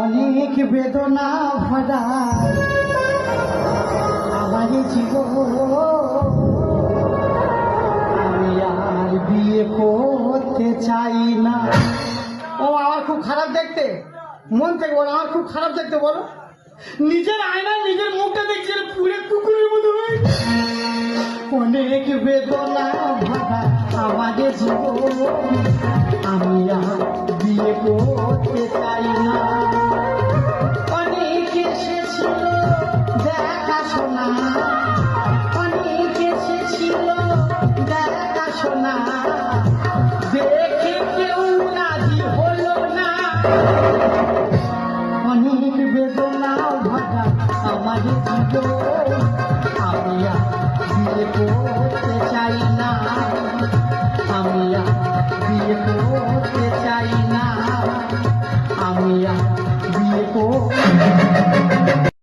অনেক বেদনা ভরা আমার জীবন, আমি আর বিয়ে করতে চাই না। ও আমার খুব খারাপ দেখতে, মন থেকে বলো আমার খুব খারাপ দেখতে। বলো নিজের আয়নায় নিজের মুখটা দেখছি পুরো কুকুরের মতো হয়ে। অনেক বেদনা ভরা আমার জীবন, আমি আর বিয়ে করতে চাই না।